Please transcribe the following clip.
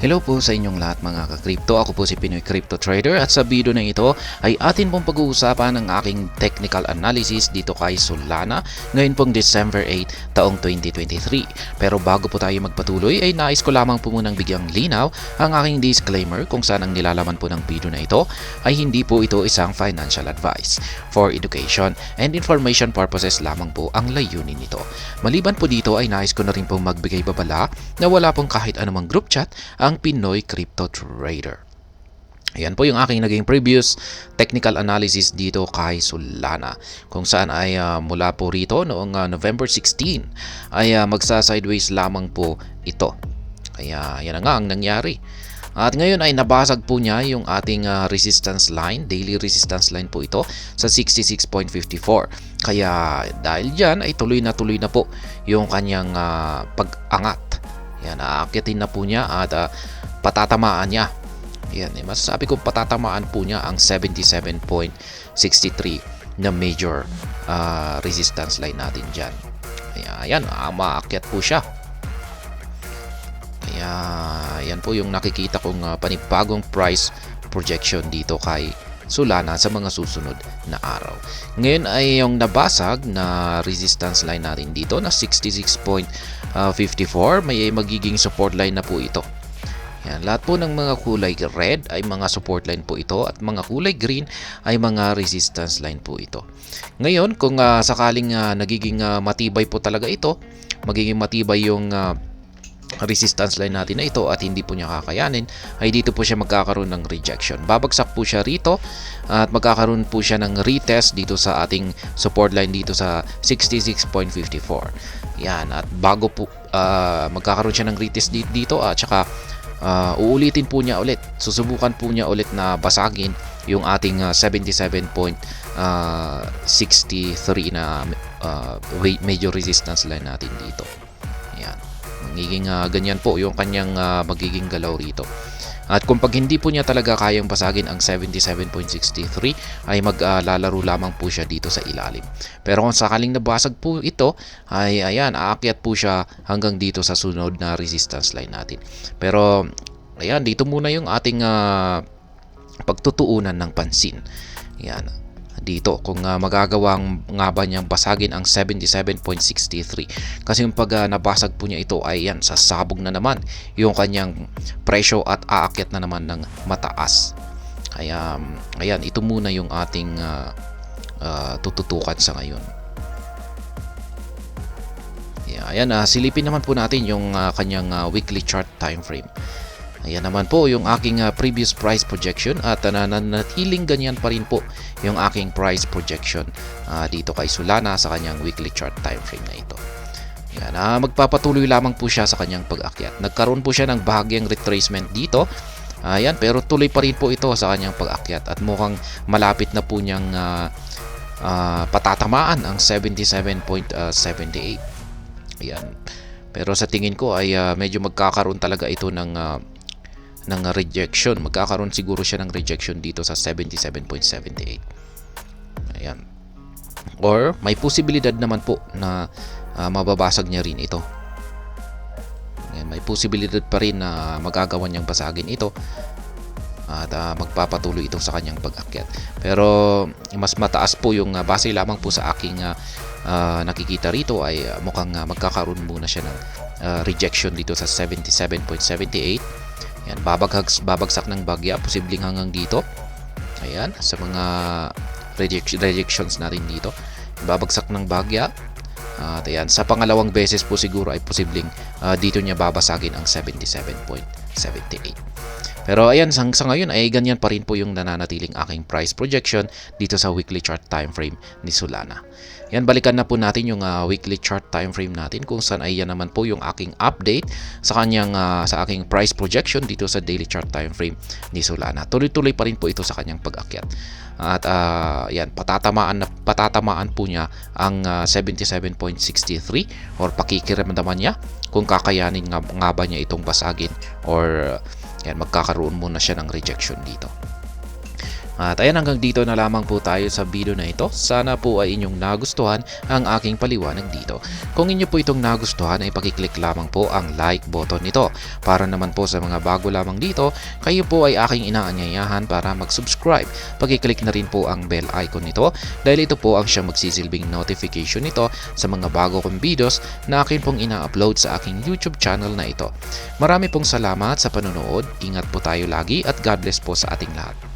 Hello po sa inyong lahat mga ka-crypto. Ako po si Pinoy Crypto Trader at sa video na ito ay atin pong pag-uusapan ang aking technical analysis dito kay Solana ngayon pong December 8 taong 2023. Pero bago po tayo magpatuloy ay nais ko lamang po munang bigyang linaw ang aking disclaimer kung saan ang nilalaman po ng video na ito ay hindi po ito isang financial advice. For education and information purposes lamang po ang layunin nito. Maliban po dito ay nais ko na rin pong magbigay babala na wala pong kahit anumang group chat ang Pinoy Crypto Trader. Ayan po yung aking naging previous technical analysis dito kay Solana kung saan ay mula po rito noong November 16 ay magsa-sideways lamang po ito. Kaya yan na nga ang nangyari. At ngayon ay nabasag po niya yung ating resistance line, daily resistance line po ito sa 66.54. Kaya dahil dyan ay tuloy na po yung kanyang pag-angat. Yan, aakyatin na po niya at patatamaan niya. Yan, masasabi ko patatamaan po niya ang 77.63 na major resistance line natin dyan. Kaya yan, maakyat po siya. Kaya yan po yung nakikita kong panibagong price projection dito kay Solana sa mga susunod na araw. Ngayon ay yung nabasag na resistance line natin dito na 66.54 may magiging support line na po ito. Yan, lahat po ng mga kulay red ay mga support line po ito at mga kulay green ay mga resistance line po ito. Ngayon kung sakaling nagiging matibay po talaga ito, magiging matibay yung resistance line natin na ito at hindi po niya kakayanin, ay dito po siya magkakaroon ng rejection. Babagsak po siya rito at magkakaroon po siya ng retest dito sa ating support line dito sa 66.54. Yan, at bago po magkakaroon siya ng retest dito at saka uulitin po niya ulit. Susubukan po niya ulit na basagin yung ating 77.63 na major resistance line natin dito. Yan. Magiging ganyan po yung kanyang magiging galaw rito. At kung pag hindi po niya talaga kayang basagin ang 77.63 ay maglalaro lamang po siya dito sa ilalim. Pero kung sakaling nabasag po ito ay ayan, aakyat po siya hanggang dito sa sunod na resistance line natin. Pero ayan, dito muna yung ating pagtutuunan ng pansin. Ayan. Dito kung magagawang nga ba niyang basagin ang 77.63 kasi yung pag nabasag po niya ito ay yan, sasabog na naman yung kanyang presyo at aakyat na naman ng mataas. Kaya ayan, ito muna yung ating tututukan sa ngayon. Ayan, silipin naman po natin yung kanyang weekly chart time frame. Ayan naman po yung aking previous price projection at nanatiling ganyan pa rin po yung aking price projection dito kay Solana sa kanyang weekly chart time frame na ito. Ayan, magpapatuloy lamang po siya sa kanyang pag-akyat. Nagkaroon po siya ng bahagyang retracement dito. Ayan, pero tuloy pa rin po ito sa kanyang pag-akyat at mukhang malapit na po niyang patatamaan ang 77.78. Ayan. Pero sa tingin ko ay medyo magkakaroon talaga ito ng rejection. Magkakaroon siguro siya ng rejection dito sa 77.78. Ayan. Or may posibilidad naman po na mababasag niya rin ito. Ayan, may posibilidad pa rin na magagawa niyang basagin ito at magpapatuloy ito sa kanyang pag-akyat. Pero mas mataas po yung base lamang po sa aking nakikita rito ay mukhang magkakaroon muna siya ng rejection dito sa 77.78. Ayan, babagsak ng bagya, posibleng hanggang dito. Ayan, sa mga rejections natin dito. Babagsak ng bagya. At ayan, sa pangalawang beses po siguro ay posibleng dito niya babasagin ang 77.78. Pero ayan, sa ngayon ay ganyan pa rin po yung nananatiling aking price projection dito sa weekly chart time frame ni Solana. Yan, balikan na po natin yung weekly chart time frame natin kung saan ay yan naman po yung aking update sa kanyang sa aking price projection dito sa daily chart time frame ni Solana. Tuloy-tuloy pa rin po ito sa kanyang pag-akyat. At yan, patatamaan po niya ang 77.63 or pakikiramdaman niya kung kakayanin nga ba niya itong basagin or yan, magkakaroon muna siya ng rejection dito. At ayan, hanggang dito na lamang po tayo sa video na ito. Sana po ay inyong nagustuhan ang aking paliwanag dito. Kung inyo po itong nagustuhan ay pakiclick lamang po ang like button nito. Para naman po sa mga bago lamang dito, kayo po ay aking inaanyayahan para mag-subscribe. Pakiclick na rin po ang bell icon nito dahil ito po ang siyang magsisilbing notification nito sa mga bago kong videos na akin pong ina-upload sa aking YouTube channel na ito. Marami pong salamat sa panonood. Ingat po tayo lagi at God bless po sa ating lahat.